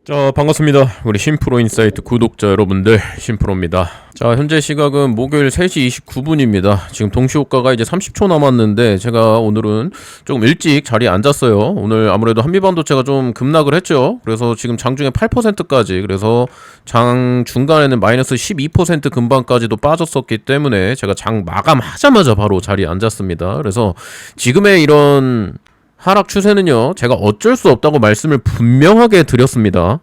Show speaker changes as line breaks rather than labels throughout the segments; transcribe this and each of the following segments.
자, 반갑습니다. 우리 심프로 인사이트 구독자 여러분들, 심프로입니다. 자, 현재 시각은 목요일 3시 29분입니다. 지금 동시호가가 이제 30초 남았는데 제가 오늘은 조금 일찍 자리에 앉았어요. 오늘 아무래도 한미반도체가 좀 급락을 했죠. 그래서 지금 장중에 8%까지, 그래서 장 중간에는 마이너스 12% 근방까지도 빠졌었기 때문에 제가 장 마감하자마자 바로 자리에 앉았습니다. 그래서 지금의 이런 하락 추세는요, 제가 어쩔 수 없다고 말씀을 분명하게 드렸습니다.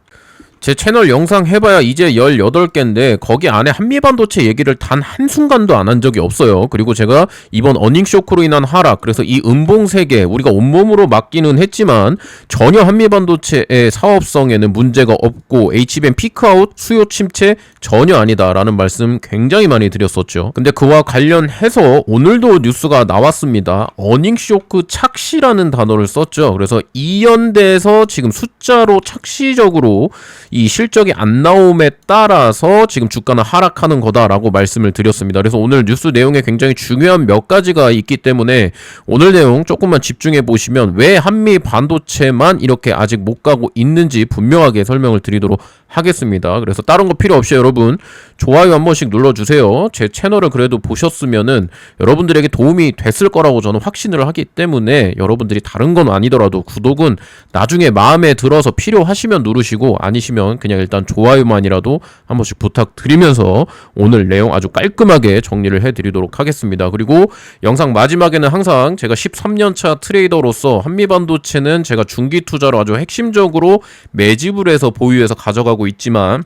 제 채널 영상 해봐야 이제 18개인데 거기 안에 한미반도체 얘기를 단 한순간도 안 한 적이 없어요. 그리고 제가 이번 어닝쇼크로 인한 하락, 그래서 이 음봉 세계 우리가 온몸으로 맞기는 했지만 전혀 한미반도체의 사업성에는 문제가 없고 HBM 피크아웃, 수요 침체 전혀 아니다라는 말씀 굉장히 많이 드렸었죠. 근데 그와 관련해서 오늘도 뉴스가 나왔습니다. 어닝쇼크 착시라는 단어를 썼죠. 그래서 이연대에서 지금 숫자로 착시적으로 이 실적이 안 나옴에 따라서 지금 주가는 하락하는 거다라고 말씀을 드렸습니다. 그래서 오늘 뉴스 내용에 굉장히 중요한 몇 가지가 있기 때문에 오늘 내용 조금만 집중해 보시면 왜 한미 반도체만 이렇게 아직 못 가고 있는지 분명하게 설명을 드리도록 하겠습니다. 그래서 다른 거 필요 없이 여러분 좋아요 한 번씩 눌러주세요. 제 채널을 그래도 보셨으면은 여러분들에게 도움이 됐을 거라고 저는 확신을 하기 때문에 여러분들이 다른 건 아니더라도 구독은 나중에 마음에 들어서 필요하시면 누르시고 아니시면 그냥 일단 좋아요만이라도 한 번씩 부탁드리면서 오늘 내용 아주 깔끔하게 정리를 해드리도록 하겠습니다. 그리고 영상 마지막에는 항상 제가 13년차 트레이더로서 한미반도체는 제가 중기 투자로 아주 핵심적으로 매집을 해서 보유해서 가져가고 있지만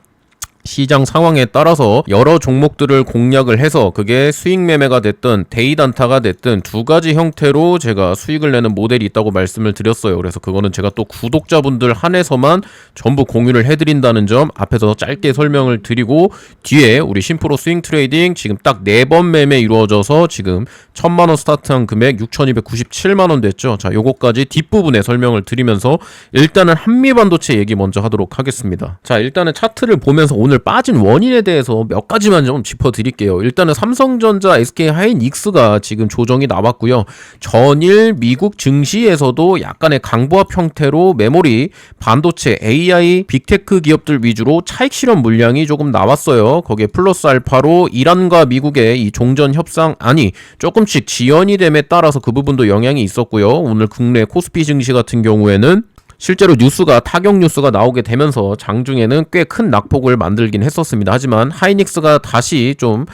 시장 상황에 따라서 여러 종목들을 공략을 해서 그게 수익 매매가 됐든 데이 단타가 됐든 두 가지 형태로 제가 수익을 내는 모델이 있다고 말씀을 드렸어요. 그래서 그거는 제가 또 구독자분들 한해서만 전부 공유를 해드린다는 점 앞에서 짧게 설명을 드리고, 뒤에 우리 심프로 스윙 트레이딩 지금 딱 4번 매매 이루어져서 지금 1000만원 스타트한 금액 6297만원 됐죠. 자, 요거까지 뒷부분에 설명을 드리면서 일단은 한미반도체 얘기 먼저 하도록 하겠습니다. 자, 일단은 차트를 보면서 오늘 빠진 원인에 대해서 몇 가지만 좀 짚어드릴게요. 일단은 삼성전자, SK하이닉스가 지금 조정이 나왔고요. 전일 미국 증시에서도 약간의 강보합 형태로 메모리, 반도체, AI, 빅테크 기업들 위주로 차익 실현 물량이 조금 나왔어요. 거기에 플러스 알파로 이란과 미국의 이 종전 협상안이 조금씩 지연이 됨에 따라서 그 부분도 영향이 있었고요. 오늘 국내 코스피 증시 같은 경우에는 실제로 뉴스가 타격 뉴스가 나오게 되면서 장중에는 꽤 큰 낙폭을 만들긴 했었습니다. 하지만 하이닉스가 다시 좀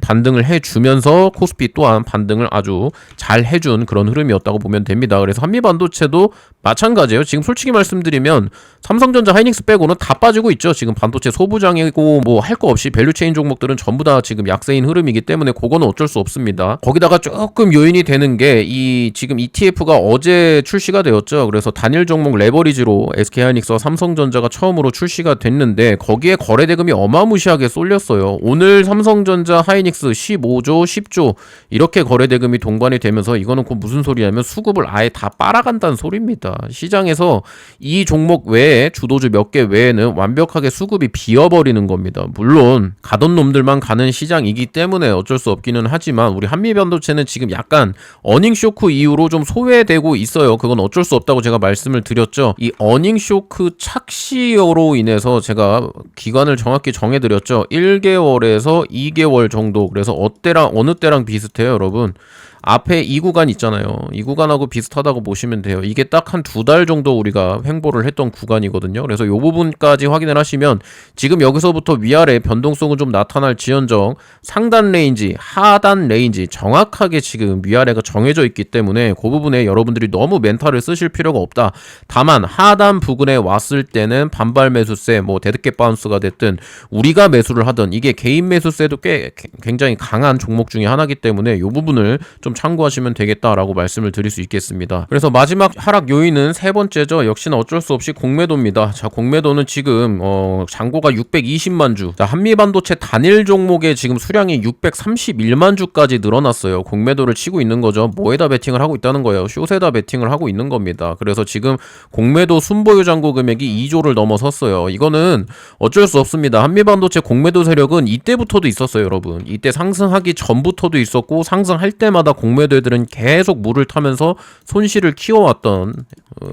반등을 해주면서 코스피 또한 반등을 아주 잘 해준 그런 흐름이었다고 보면 됩니다. 그래서 한미반도체도 마찬가지예요. 지금 솔직히 말씀드리면 삼성전자, 하이닉스 빼고는 다 빠지고 있죠. 지금 반도체 소부장이고 뭐 할 거 없이 밸류체인 종목들은 전부 다 지금 약세인 흐름이기 때문에 그거는 어쩔 수 없습니다. 거기다가 조금 요인이 되는 게 이 지금 ETF가 어제 출시가 되었죠. 그래서 단일 종목 레버리지로 SK하이닉스와 삼성전자가 처음으로 출시가 됐는데 거기에 거래 대금이 어마무시하게 쏠렸어요. 오늘 삼성전자, 하이닉스 15조, 10조 이렇게 거래 대금이 동반이 되면서 이거는 곧 무슨 소리냐면 수급을 아예 다 빨아간다는 소리입니다. 시장에서 이 종목 외에 주도주 몇 개 외에는 완벽하게 수급이 비어버리는 겁니다. 물론 가던 놈들만 가는 시장이기 때문에 어쩔 수 없기는 하지만 우리 한미반도체는 지금 약간 어닝쇼크 이후로 좀 소외되고 있어요. 그건 어쩔 수 없다고 제가 말씀을 드렸죠. 이 어닝쇼크 착시로 인해서 제가 기간을 정확히 정해드렸죠. 1개월에서 2개월 정도. 그래서 어느 때랑 비슷해요, 여러분. 앞에 이 구간 있잖아요. 이 구간하고 비슷하다고 보시면 돼요. 이게 딱 한 2달 정도 우리가 횡보를 했던 구간이거든요. 그래서 이 부분까지 확인을 하시면 지금 여기서부터 위아래 변동성은 좀 나타날 지연정 상단 레인지, 하단 레인지 정확하게 지금 위아래가 정해져 있기 때문에 그 부분에 여러분들이 너무 멘탈을 쓰실 필요가 없다. 다만 하단 부근에 왔을 때는 반발 매수세, 뭐 데드캣 바운스가 됐든 우리가 매수를 하든 이게 개인 매수세도 꽤 굉장히 강한 종목 중에 하나이기 때문에 이 부분을 좀 참고하시면 되겠다라고 말씀을 드릴 수 있겠습니다. 그래서 마지막 하락 요인은 세 번째죠. 역시나 어쩔 수 없이 공매도입니다. 자, 공매도는 지금 잔고가 620만 주. 자, 한미반도체 단일 종목의 지금 수량이 631만 주까지 늘어났어요. 공매도를 치고 있는 거죠. 뭐에다 베팅을 하고 있다는 거예요. 숏에다 베팅을 하고 있는 겁니다. 그래서 지금 공매도 순보유 잔고 금액이 2조를 넘어섰어요. 이거는 어쩔 수 없습니다. 한미반도체 공매도 세력은 이때부터도 있었어요, 여러분. 이때 상승하기 전부터도 있었고 상승할 때마다 공매도들은 계속 물을 타면서 손실을 키워왔던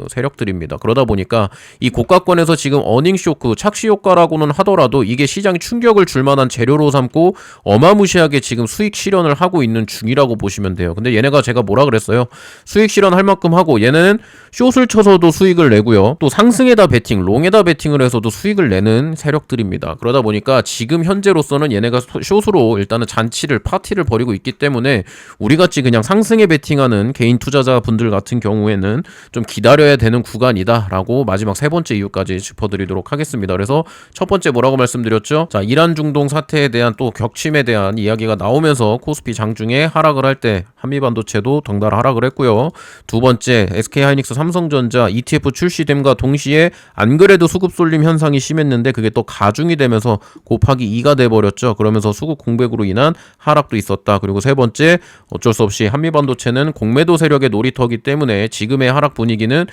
세력들입니다. 그러다 보니까 이 고가권에서 지금 어닝 쇼크, 착시 효과라고는 하더라도 이게 시장에 충격을 줄 만한 재료로 삼고 어마무시하게 지금 수익 실현을 하고 있는 중이라고 보시면 돼요. 근데 얘네가 제가 뭐라 그랬어요? 수익 실현할 만큼 하고 얘네는 숏을 쳐서도 수익을 내고요. 또 상승에다 베팅, 롱에다 베팅을 해서도 수익을 내는 세력들입니다. 그러다 보니까 지금 현재로서는 얘네가 숏으로 일단은 잔치를 파티를 벌이고 있기 때문에 우리같이 그냥 상승에 베팅하는 개인 투자자분들 같은 경우에는 좀 기다려야 되는 구간이다라고 마지막 세 번째 이유까지 짚어드리도록 하겠습니다. 그래서 첫 번째 뭐라고 말씀드렸죠? 자, 이란 중동 사태에 대한 또 격침에 대한 이야기가 나오면서 코스피 장중에 하락을 할 때 한미반도체도 덩달아 하락을 했고요. 두 번째 SK하이닉스 삼성전자 ETF 출시됨과 동시에 안 그래도 수급 쏠림 현상이 심했는데 그게 또 가중이 되면서 곱하기 2가 돼버렸죠. 그러면서 수급 공백으로 인한 하락도 있었다. 그리고 세 번째 어쩔 수 없이 한미반도체는 공매도 세력의 놀이터기 때문에 지금의 하락 분위기는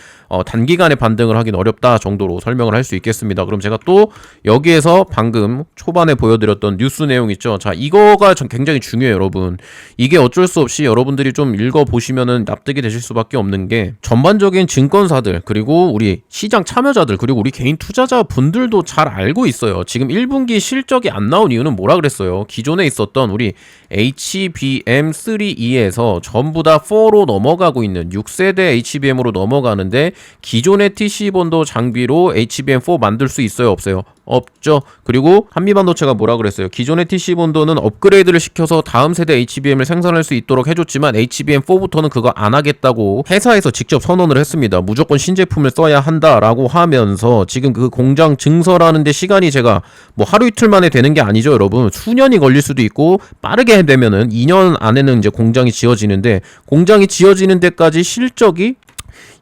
단기간에 반등을 하긴 어렵다 정도로 설명을 할 수 있겠습니다. 그럼 제가 또 여기에서 방금 초반에 보여드렸던 뉴스 내용 있죠. 자, 이거가 굉장히 중요해요, 여러분. 이게 어쩔 수 없이 여러분들이 좀 읽어보시면은 납득이 되실 수밖에 없는 게 전반적인 증권사들 그리고 우리 시장 참여자들 그리고 우리 개인 투자자 분들도 잘 알고 있어요. 지금 1분기 실적이 안 나온 이유는 뭐라 그랬어요? 기존에 있었던 우리 HBM3E에서 전부 다 4로 넘어가고 있는 6세대 HBM으로 넘어가는데 기존의 TC본도 장비로 HBM4 만들 수 있어요? 없어요? 없죠. 그리고 한미반도체가 뭐라 그랬어요? 기존의 TC본도는 업그레이드를 시켜서 다음 세대 HBM을 생산할 수 있도록 해줬지만 HBM4부터는 그거 안 하겠다고 회사에서 직접 선언을 했습니다. 무조건 신제품을 써야 한다라고 하면서 지금 그 공장 증설하는데 시간이 제가 뭐 하루 이틀 만에 되는 게 아니죠, 여러분. 수년이 걸릴 수도 있고 빠르게 되면은 2년 안에는 이제 공장이 지어지는데 공장이 지어지는 데까지 실적이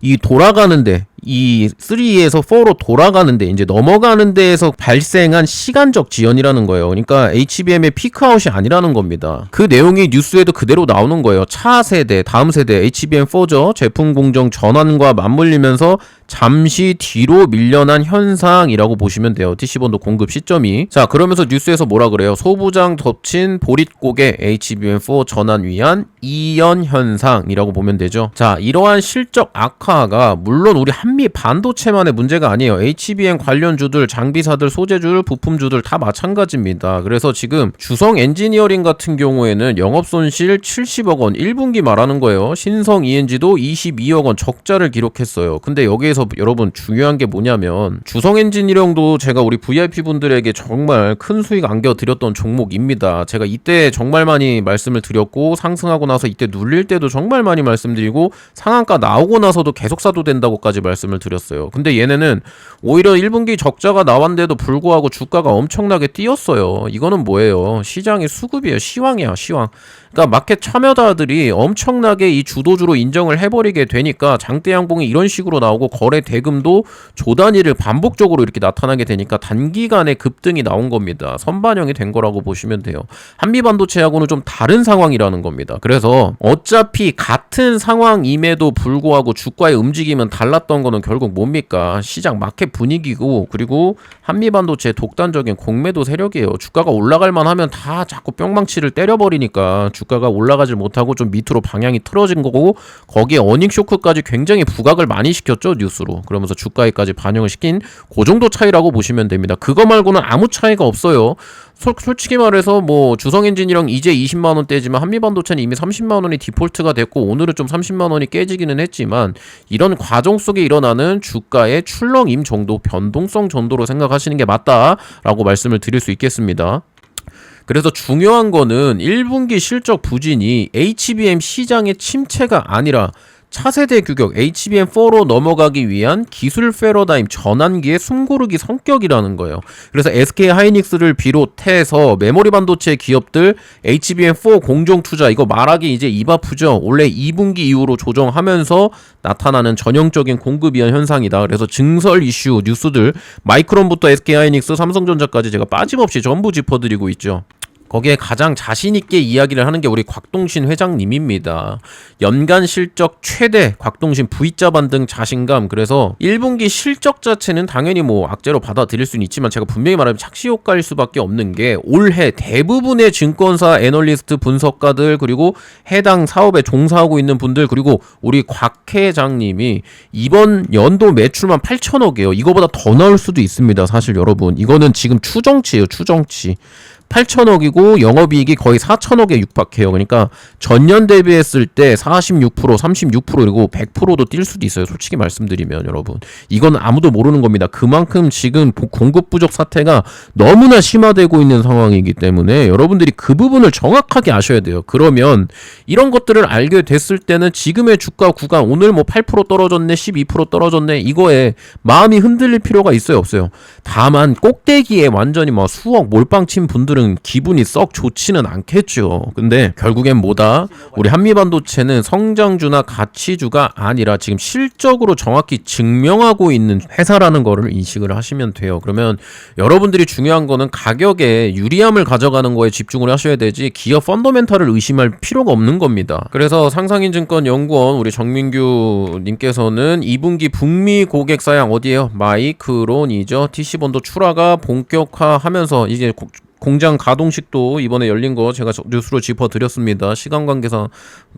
이 돌아가는데 이 3에서 4로 돌아가는데 이제 넘어가는 데에서 발생한 시간적 지연이라는 거예요. 그러니까 HBM의 피크아웃이 아니라는 겁니다. 그 내용이 뉴스에도 그대로 나오는 거예요. 차세대, 다음 세대 HBM4죠. 제품 공정 전환과 맞물리면서 잠시 뒤로 밀려난 현상이라고 보시면 돼요. TC본도 공급 시점이. 자, 그러면서 뉴스에서 뭐라 그래요? 소부장 덮친 보릿고개 HBM4 전환 위한 이연 현상이라고 보면 되죠. 자, 이러한 실적 악화가 물론 우리 한미 반도체만의 문제가 아니에요. HBM 관련주들, 장비사들, 소재주들, 부품주들 다 마찬가지입니다. 그래서 지금 주성 엔지니어링 같은 경우에는 영업손실 70억 원 1분기 말하는 거예요. 신성 ENG도 22억 원 적자를 기록했어요. 근데 여기에서 여러분 중요한 게 뭐냐면 주성 엔지니어링도 제가 우리 VIP 분들에게 정말 큰 수익 안겨드렸던 종목입니다. 제가 이때 정말 많이 말씀을 드렸고 상승하고 나서 이때 눌릴 때도 정말 많이 말씀드리고 상한가 나오고 나서도 계속 사도 된다고까지 말씀을 드렸어요. 근데 얘네는 오히려 1분기 적자가 나왔는데도 불구하고 주가가 엄청나게 뛰었어요. 이거는 뭐예요? 시장의 수급이에요. 시황이야, 시황. 그러니까 마켓 참여자들이 엄청나게 이 주도주로 인정을 해버리게 되니까 장대 양봉이 이런 식으로 나오고 거래 대금도 조 단위를 반복적으로 이렇게 나타나게 되니까 단기간에 급등이 나온 겁니다. 선반영이 된 거라고 보시면 돼요. 한미반도체하고는 좀 다른 상황이라는 겁니다. 그래서 어차피 같은 상황임에도 불구하고 주가의 움직임은 달랐던 거는 결국 뭡니까? 시장 마켓 분위기고 그리고 한미반도체의 독단적인 공매도 세력이에요. 주가가 올라갈 만하면 다 자꾸 뿅망치를 때려버리니까 주가가 올라가질 못하고 좀 밑으로 방향이 틀어진 거고 거기에 어닝 쇼크까지 굉장히 부각을 많이 시켰죠, 뉴스로. 그러면서 주가에까지 반영을 시킨 그 정도 차이라고 보시면 됩니다. 그거 말고는 아무 차이가 없어요. 솔직히 말해서 뭐 주성엔지니어링 이제 20만 원대지만 한미반도체는 이미 30만 원이 디폴트가 됐고 오늘은 좀 30만 원이 깨지기는 했지만 이런 과정 속에 일어나는 주가의 출렁임 정도, 변동성 정도로 생각하시는 게 맞다라고 말씀을 드릴 수 있겠습니다. 그래서 중요한 거는 1분기 실적 부진이 HBM 시장의 침체가 아니라 차세대 규격 HBM4로 넘어가기 위한 기술 패러다임 전환기의 숨고르기 성격이라는 거예요. 그래서 SK하이닉스를 비롯해서 메모리 반도체 기업들 HBM4 공정 투자 이거 말하기 이제 입 아프죠. 원래 2분기 이후로 조정하면서 나타나는 전형적인 공급 이한 현상이다. 그래서 증설 이슈 뉴스들 마이크론부터 SK하이닉스 삼성전자까지 제가 빠짐없이 전부 짚어드리고 있죠. 거기에 가장 자신있게 이야기를 하는 게 우리 곽동신 회장님입니다. 연간 실적 최대, 곽동신 V자 반등 자신감. 그래서 1분기 실적 자체는 당연히 뭐 악재로 받아들일 수는 있지만 제가 분명히 말하면 착시효과일 수밖에 없는 게 올해 대부분의 증권사 애널리스트 분석가들 그리고 해당 사업에 종사하고 있는 분들 그리고 우리 곽 회장님이 이번 연도 매출만 8천억이에요. 이거보다 더 나올 수도 있습니다. 사실 여러분 이거는 지금 추정치예요. 추정치. 8천억이고 영업이익이 거의 4천억에 육박해요. 그러니까 전년 대비했을 때 46%, 36% 그리고 100%도 뛸 수도 있어요. 솔직히 말씀드리면 여러분. 이건 아무도 모르는 겁니다. 그만큼 지금 공급 부족 사태가 너무나 심화되고 있는 상황이기 때문에 여러분들이 그 부분을 정확하게 아셔야 돼요. 그러면 이런 것들을 알게 됐을 때는 지금의 주가 구간 오늘 뭐 8% 떨어졌네, 12% 떨어졌네 이거에 마음이 흔들릴 필요가 있어요, 없어요? 다만 꼭대기에 완전히 뭐 수억 몰빵 친 분들은 기분이 썩 좋지는 않겠죠. 근데 결국엔 뭐다? 우리 한미반도체는 성장주나 가치주가 아니라 지금 실적으로 정확히 증명하고 있는 회사라는 거를 인식을 하시면 돼요. 그러면 여러분들이 중요한 거는 가격에 유리함을 가져가는 거에 집중을 하셔야 되지 기업 펀더멘탈을 의심할 필요가 없는 겁니다. 그래서 상상인증권연구원 우리 정민규 님께서는 2분기 북미 고객 사양 어디에요? 마이크론이죠. TC본도 출하가 본격화하면서 이제 공장 가동식도 이번에 열린 거 제가 뉴스로 짚어드렸습니다. 시간 관계상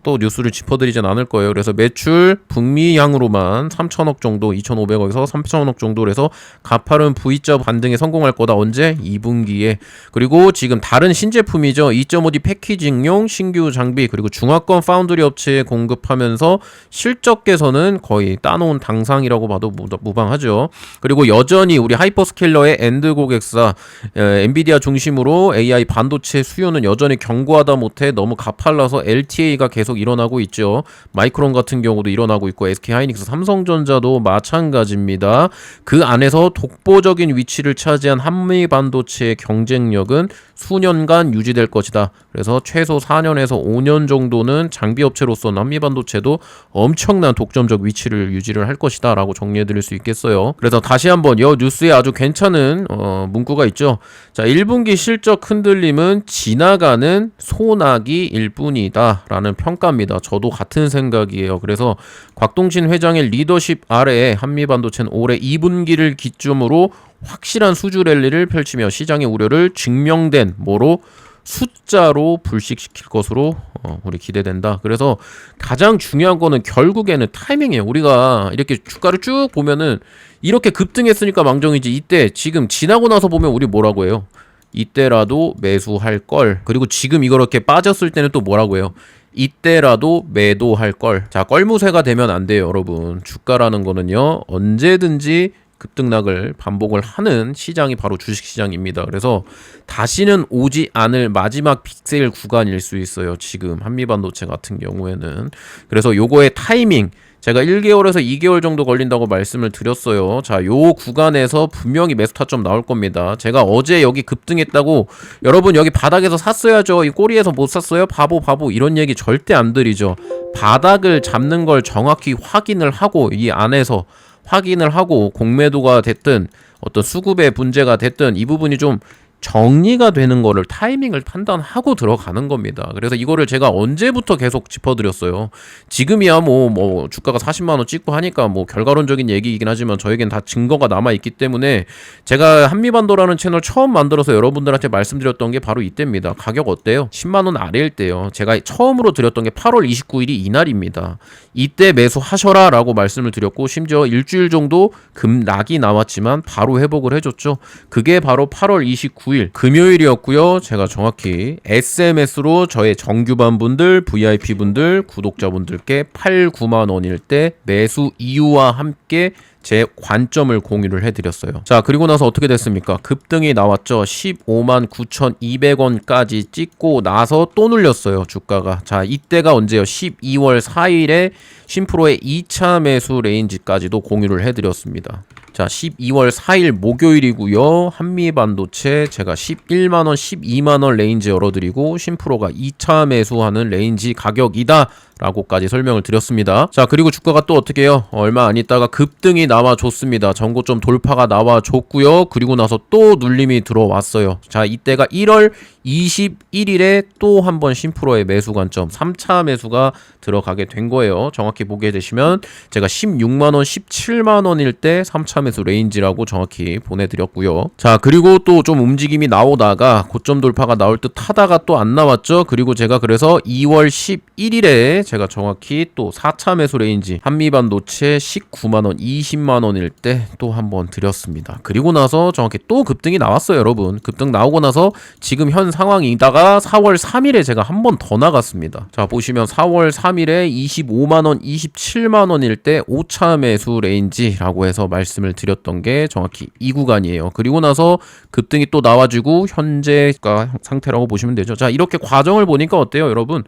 또 뉴스를 짚어드리진 않을 거예요. 그래서 매출 북미향으로만 3천억 정도, 2,500억에서 3천억 정도로 해서 가파른 V자 반등에 성공할 거다. 언제? 2분기에. 그리고 지금 다른 신제품이죠. 2.5D 패키징용 신규 장비 그리고 중화권 파운드리 업체에 공급하면서 실적 개선은 거의 따놓은 당상이라고 봐도 무방하죠. 그리고 여전히 우리 하이퍼스케일러의 엔드 고객사 엔비디아 중심 으로 AI 반도체 수요는 여전히 견고하다 못해 너무 가팔라서 LTA가 계속 일어나고 있죠. 마이크론 같은 경우도 일어나고 있고 SK하이닉스, 삼성전자도 마찬가지입니다. 그 안에서 독보적인 위치를 차지한 한미 반도체의 경쟁력은 수년간 유지될 것이다. 그래서 최소 4년에서 5년 정도는 장비업체로서 한미 반도체도 엄청난 독점적 위치를 유지를 할 것이다 라고 정리해드릴 수 있겠어요. 그래서 다시 한번 이 뉴스에 아주 괜찮은 문구가 있죠. 자, 1분기 실적 흔들림은 지나가는 소나기일 뿐이다 라는 평가입니다. 저도 같은 생각이에요. 그래서 곽동신 회장의 리더십 아래에 한미반도체는 올해 2분기를 기점으로 확실한 수주 랠리를 펼치며 시장의 우려를 증명된 뭐로 숫자로 불식시킬 것으로 우리 기대된다. 그래서 가장 중요한 거는 결국에는 타이밍이에요. 우리가 이렇게 주가를 쭉 보면은 이렇게 급등했으니까 망정이지 이때 지금 지나고 나서 보면 우리 뭐라고 해요? 이때라도 매수할 걸. 그리고 지금 이렇게 빠졌을 때는 또 뭐라고 해요? 이때라도 매도할 걸. 자, 껄무새가 되면 안 돼요, 여러분. 주가라는 거는요, 언제든지 급등락을 반복을 하는 시장이 바로 주식시장입니다. 그래서 다시는 오지 않을 마지막 빅세일 구간일 수 있어요. 지금 한미반도체 같은 경우에는. 그래서 요거의 타이밍 제가 1개월에서 2개월 정도 걸린다고 말씀을 드렸어요. 자, 요 구간에서 분명히 매수 타점 나올 겁니다. 제가 어제 여기 급등했다고 여러분 여기 바닥에서 샀어야죠. 이 꼬리에서 못 샀어요? 바보 이런 얘기 절대 안 드리죠. 바닥을 잡는 걸 정확히 확인을 하고 이 안에서 확인을 하고 공매도가 됐든 어떤 수급의 문제가 됐든 이 부분이 좀 정리가 되는 거를 타이밍을 판단하고 들어가는 겁니다. 그래서 이거를 제가 언제부터 계속 짚어드렸어요. 지금이야 뭐 주가가 40만 원 찍고 하니까 뭐 결과론적인 얘기이긴 하지만 저에겐 다 증거가 남아있기 때문에 제가 한미반도라는 채널 처음 만들어서 여러분들한테 말씀드렸던 게 바로 이때입니다. 가격 어때요? 10만 원 아래일 때요. 제가 처음으로 드렸던 게 8월 29일이 이날입니다. 이때 매수하셔라 라고 말씀을 드렸고 심지어 일주일 정도 급락이 나왔지만 바로 회복을 해줬죠. 그게 바로 8월 29일 금요일이었고요. 제가 정확히 SMS로 저의 정규반 분들, VIP 분들, 구독자분들께 8, 9만 원일 때 매수 이유와 함께 제 관점을 공유를 해드렸어요. 자, 그리고 나서 어떻게 됐습니까? 급등이 나왔죠. 15만 9,200원까지 찍고 나서 또 눌렸어요. 주가가. 자, 이때가 언제요? 12월 4일에 신프로의 2차 매수 레인지까지도 공유를 해드렸습니다. 자, 12월 4일 목요일이고요. 한미반도체 제가 11만원, 12만원 레인지 열어드리고 심프로가 2차 매수하는 레인지 가격이다 라고까지 설명을 드렸습니다. 자, 그리고 주가가 또 어떻게 해요? 얼마 안 있다가 급등이 나와줬습니다. 전고점 돌파가 나와줬고요. 그리고 나서 또 눌림이 들어왔어요. 자, 이때가 1월 21일에 또 한 번 심프로의 매수 관점 3차 매수가 들어가게 된 거예요. 정확히 보게 되시면 제가 16만원, 17만원일 때 3차 매수 레인지라고 정확히 보내드렸고요. 자, 그리고 또 좀 움직임이 나오다가 고점 돌파가 나올 듯 하다가 또 안 나왔죠. 그리고 제가 그래서 2월 11일에 제가 정확히 또 4차 매수 레인지 한미반도체 19만원, 20만원일 때 또 한 번 드렸습니다. 그리고 나서 정확히 또 급등이 나왔어요, 여러분. 급등 나오고 나서 지금 현 상황이다가 4월 3일에 제가 한 번 더 나갔습니다. 자, 보시면 4월 3일에 25만원, 27만원일 때 5차 매수 레인지라고 해서 말씀을 드렸던 게 정확히 이 구간이에요. 그리고 나서 급등이 또 나와주고 현재가 상태라고 보시면 되죠. 자, 이렇게 과정을 보니까 어때요, 여러분?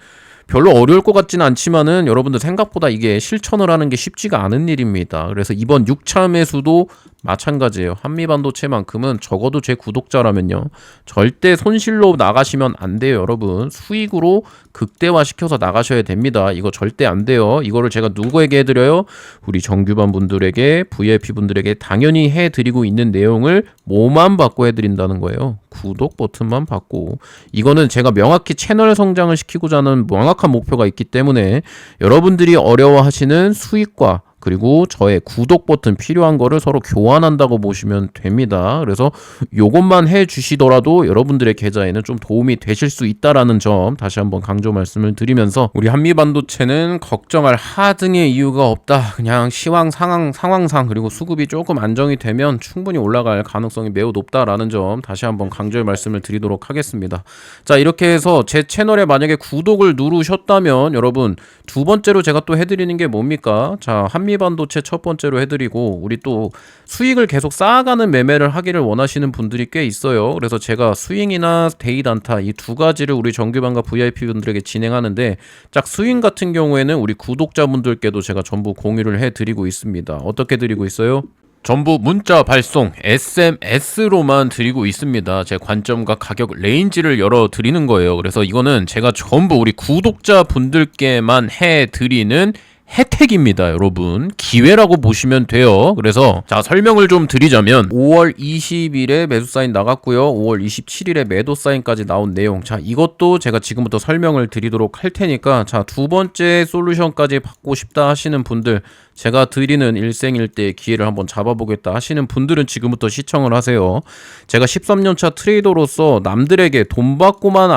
별로 어려울 것 같지는 않지만은 여러분들 생각보다 이게 실천을 하는 게 쉽지가 않은 일입니다. 그래서 이번 6차 매수도 마찬가지예요. 한미반도체만큼은 적어도 제 구독자라면요, 절대 손실로 나가시면 안 돼요, 여러분. 수익으로 극대화시켜서 나가셔야 됩니다. 이거 절대 안 돼요. 이거를 제가 누구에게 해드려요? 우리 정규반 분들에게, VIP 분들에게 당연히 해드리고 있는 내용을 뭐만 받고 해드린다는 거예요. 구독 버튼만 받고. 이거는 제가 명확히 채널 성장을 시키고자 하는 명확한 목표가 있기 때문에 여러분들이 어려워하시는 수익과 그리고 저의 구독 버튼 필요한 거를 서로 교환한다고 보시면 됩니다. 그래서 요것만 해 주시더라도 여러분들의 계좌에는 좀 도움이 되실 수 있다라는 점 다시 한번 강조 말씀을 드리면서, 우리 한미반도체는 걱정할 하등의 이유가 없다. 그냥 시황 상황상 그리고 수급이 조금 안정이 되면 충분히 올라갈 가능성이 매우 높다라는 점 다시 한번 강조의 말씀을 드리도록 하겠습니다. 자, 이렇게 해서 제 채널에 만약에 구독을 누르셨다면 여러분, 두 번째로 제가 또 해드리는 게 뭡니까? 자, 한미반도체 첫 번째로 해드리고, 우리 또 수익을 계속 쌓아가는 매매를 하기를 원하시는 분들이 꽤 있어요. 그래서 제가 스윙이나 데이 단타 이 두 가지를 우리 정규반과 VIP 분들에게 진행하는데, 짝 스윙 같은 경우에는 우리 구독자분들께도 제가 전부 공유를 해드리고 있습니다. 어떻게 드리고 있어요? 전부 문자 발송 SMS로만 드리고 있습니다. 제 관점과 가격 레인지를 열어 드리는 거예요. 그래서 이거는 제가 전부 우리 구독자 분들께만 해드리는 혜택입니다, 여러분. 기회라고 보시면 돼요. 그래서 자, 설명을 좀 드리자면 5월 20일에 매수 사인 나갔고요. 5월 27일에 매도 사인까지 나온 내용. 자, 이것도 제가 지금부터 설명을 드리도록 할 테니까, 자, 두 번째 솔루션까지 받고 싶다 하시는 분들, 제가 드리는 일생일대의 기회를 한번 잡아보겠다 하시는 분들은 지금부터 시청을 하세요. 제가 13년차 트레이더로서 남들에게 돈 받고만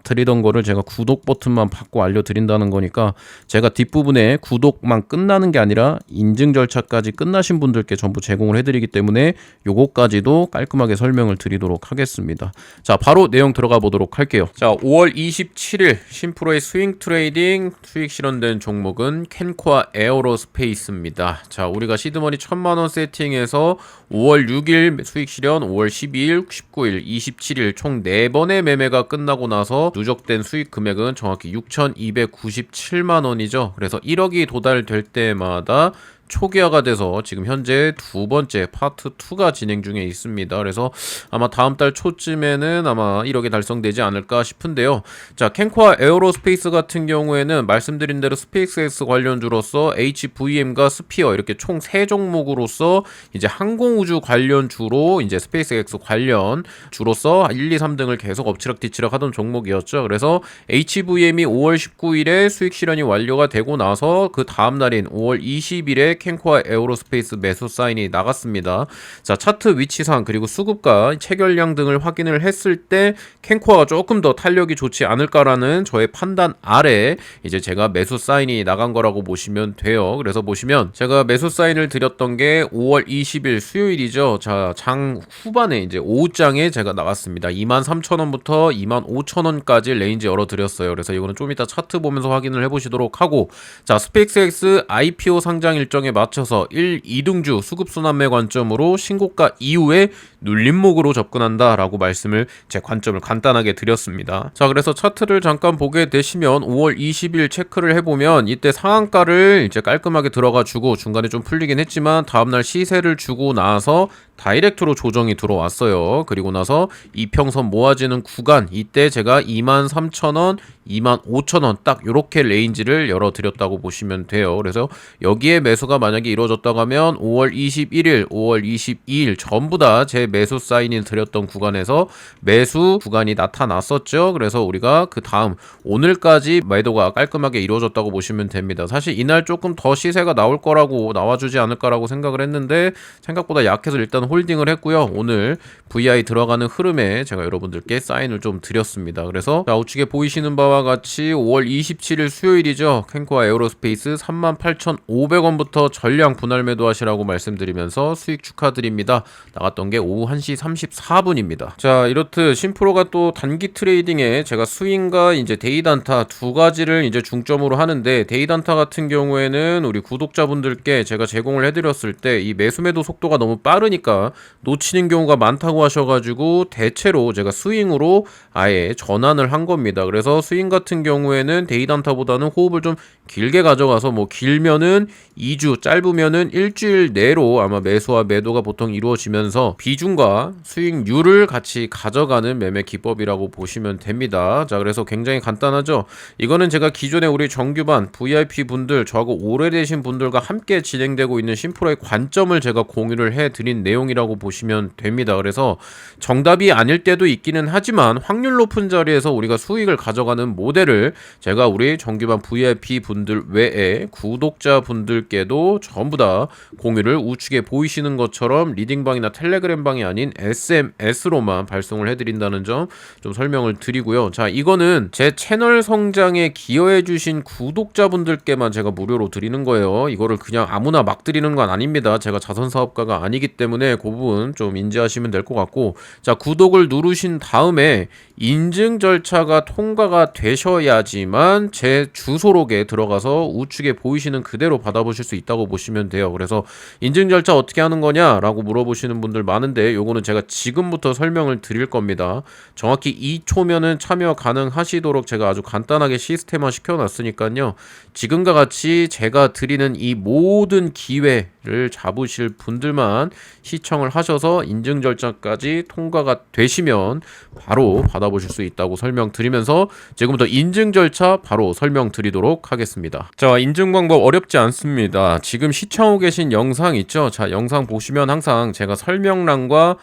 드리던 거를 제가 구독 버튼만 받고 알려드린다는 거니까, 제가 뒷부분에 구독만 끝나는 게 아니라 인증 절차까지 끝나신 분들께 전부 제공을 해드리기 때문에 요거까지도 깔끔하게 설명을 드리도록 하겠습니다. 자, 바로 내용 들어가 보도록 할게요. 자, 5월 27일 심프로의 스윙 트레이딩 수익 실현된 종목은 캔코아 에어로스페이스입니다. 자, 우리가 시드머니 1000만원 세팅해서 5월 6일 수익 실현, 5월 12일, 19일, 27일 총 4번의 매매가 끝나고 나서 누적된 수익 금액은 정확히 6,297만원이죠. 그래서 1억이 도달될 때마다 초기화가 돼서 지금 현재 두 번째 파트 2가 진행 중에 있습니다. 그래서 아마 다음 달 초쯤에는 아마 1억이 달성되지 않을까 싶은데요. 자, 캔코아 에어로스페이스 같은 경우에는 말씀드린 대로 스페이스X 관련주로서 HVM과 스피어 이렇게 총 3종목으로서 이제 항공우주 관련주로 이제 스페이스X 관련 주로서 1, 2, 3등을 계속 엎치락뒤치락 하던 종목이었죠. 그래서 HVM이 5월 19일에 수익 실현이 완료가 되고 나서 그 다음 날인 5월 20일에 캔코아 에어로스페이스 매수 사인이 나갔습니다. 자, 차트 위치상 그리고 수급과 체결량 등을 확인을 했을 때 캔코아가 조금 더 탄력이 좋지 않을까라는 저의 판단 아래 이제 제가 매수 사인이 나간 거라고 보시면 돼요. 그래서 보시면 제가 매수 사인을 드렸던 게 5월 20일 수요일이죠. 자, 장 후반에 이제 오후장에 제가 나왔습니다. 23,000원부터 25,000원까지 레인지 열어드렸어요. 그래서 이거는 좀 이따 차트 보면서 확인을 해보시도록 하고, 자, 스페이스X IPO 상장 일정 일정에 맞춰서 1, 2등주 수급순환매 관점으로 신고가 이후에 눌림목으로 접근한다라고 말씀을 제 관점을 간단하게 드렸습니다. 자, 그래서 차트를 잠깐 보게 되시면 5월 20일 체크를 해보면 이때 상한가를 이제 깔끔하게 들어가 주고 중간에 좀 풀리긴 했지만 다음날 시세를 주고 나서 다이렉트로 조정이 들어왔어요. 그리고 나서 이평선 모아지는 구간, 이때 제가 23,000원, 25,000원 딱 요렇게 레인지를 열어드렸다고 보시면 돼요. 그래서 여기에 매수가 만약에 이루어졌다고 하면 5월 21일, 5월 22일 전부 다 제 매수 사인을 드렸던 구간에서 매수 구간이 나타났었죠. 그래서 우리가 그 다음 오늘까지 매도가 깔끔하게 이루어졌다고 보시면 됩니다. 사실 이날 조금 더 시세가 나올 거라고 나와주지 않을까라고 생각을 했는데 생각보다 약해서 일단 홀딩을 했고요. 오늘 VI 들어가는 흐름에 제가 여러분들께 사인을 좀 드렸습니다. 그래서 자, 우측에 보이시는 바와 같이 5월 27일 수요일이죠. 캔코아 에어로스페이스 38,500원부터 전량 분할 매도하시라고 말씀드리면서 수익 축하드립니다. 나갔던 게 오후 1시 34분입니다. 자, 이렇듯 신프로가 또 단기 트레이딩에 제가 스윙과 이제 데이 단타 두 가지를 이제 중점으로 하는데, 데이 단타 같은 경우에는 우리 구독자분들께 제가 제공을 해드렸을 때 이 매수 매도 속도가 너무 빠르니까 놓치는 경우가 많다고 하셔가지고 대체로 제가 스윙으로 아예 전환을 한 겁니다. 그래서 스윙 같은 경우에는 데이 단타보다는 호흡을 좀 길게 가져가서 뭐 길면은 2주, 짧으면은 일주일 내로 아마 매수와 매도가 보통 이루어지면서 비중과 수익률을 같이 가져가는 매매 기법이라고 보시면 됩니다. 자, 그래서 굉장히 간단하죠. 이거는 제가 기존에 우리 정규반 VIP 분들, 저하고 오래되신 분들과 함께 진행되고 있는 신프로의 관점을 제가 공유를 해드린 내용이라고 보시면 됩니다. 그래서 정답이 아닐 때도 있기는 하지만 확률 높은 자리에서 우리가 수익을 가져가는 모델을 제가 우리 정규반 VIP 분들 외에 구독자 분들께도 전부 다 공유를 우측에 보이시는 것처럼 리딩방이나 텔레그램방이 아닌 SMS로만 발송을 해드린다는 점 좀 설명을 드리고요. 자, 이거는 제 채널 성장에 기여해주신 구독자분들께만 제가 무료로 드리는 거예요. 이거를 그냥 아무나 막 드리는 건 아닙니다. 제가 자선사업가가 아니기 때문에 그 부분 좀 인지하시면 될 것 같고, 자, 구독을 누르신 다음에 인증 절차가 통과가 되셔야지만 제 주소록에 들어가서 우측에 보이시는 그대로 받아보실 수 있다고 보시면 돼요. 그래서 인증 절차 어떻게 하는 거냐라고 물어보시는 분들 많은데 요거는 제가 지금부터 설명을 드릴 겁니다. 정확히 2초면은 참여 가능하시도록 제가 아주 간단하게 시스템화 시켜놨으니까요. 지금과 같이 제가 드리는 이 모든 기회를 잡으실 분들만 시청을 하셔서 인증 절차까지 통과가 되시면 바로 받아보실 수 있다고 설명드리면서 지금부터 인증 절차 바로 설명드리도록 하겠습니다. 자, 인증 방법 어렵지 않습니다. 지금 시청하고 계신 영상 있죠? 자, 영상 보시면 항상 제가 설명란과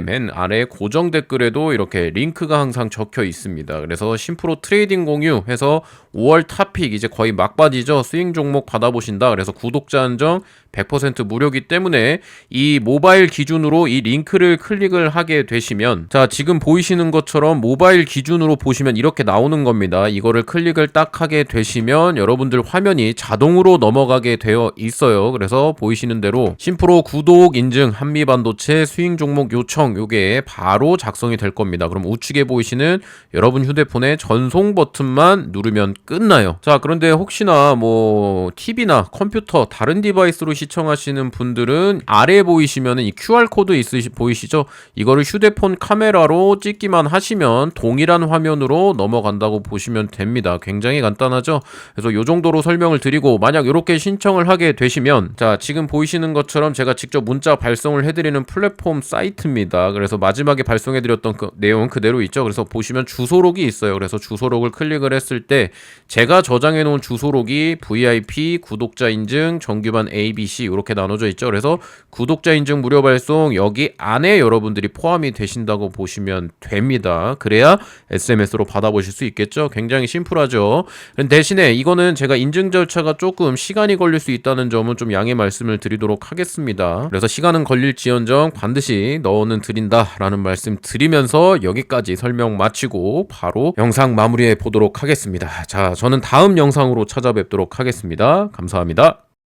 맨 아래 고정 댓글에도 이렇게 링크가 항상 적혀 있습니다. 그래서 신프로 트레이딩 공유 해서 5월 탑픽 이제 거의 막바지죠. 스윙 종목 받아보신다. 그래서 구독자 한정 100% 무료이기 때문에 이 모바일 기준으로 이 링크를 클릭을 하게 되시면, 자, 지금 보이시는 것처럼 모바일 기준으로 보시면 이렇게 나오는 겁니다. 이거를 클릭을 딱 하게 되시면 여러분들 화면이 자동으로 넘어가게 되어 있어요. 그래서 보이시는 대로 신프로 구독 인증 한미반도체 스윙 종목 요청 요게 바로 작성이 될 겁니다. 그럼 우측에 보이시는 여러분 휴대폰의 전송 버튼만 누르면 끝나요. 자, 그런데 혹시나 뭐 TV나 컴퓨터 다른 디바이스로 시청하시는 분들은 아래에 보이시면은 이 QR코드 보이시죠? 이거를 휴대폰 카메라로 찍기만 하시면 동일한 화면으로 넘어간다고 보시면 됩니다. 굉장히 간단하죠? 그래서 요 정도로 설명을 드리고, 만약 이렇게 신청을 하게 되시면, 자, 지금 보이시는 것처럼 제가 직접 문자 발송을 해드리는 플랫폼 사이트입니다. 그래서 마지막에 발송해드렸던 그 내용 그대로 있죠? 그래서 보시면 주소록이 있어요. 그래서 주소록을 클릭을 했을 때 제가 저장해 놓은 주소록이 VIP, 구독자 인증, 정규반 ABC 이렇게 나눠져 있죠. 그래서 구독자 인증 무료 발송 여기 안에 여러분들이 포함이 되신다고 보시면 됩니다. 그래야 SMS로 받아보실 수 있겠죠. 굉장히 심플하죠. 대신에 이거는 제가 인증 절차가 조금 시간이 걸릴 수 있다는 점은 좀 양해 말씀을 드리도록 하겠습니다. 그래서 시간은 걸릴지언정 반드시 넣어는 드린다라는 말씀 드리면서 여기까지 설명 마치고 바로 영상 마무리해 보도록 하겠습니다. 자, 저는 다음 영상으로 찾아뵙도록 하겠습니다. 감사합니다.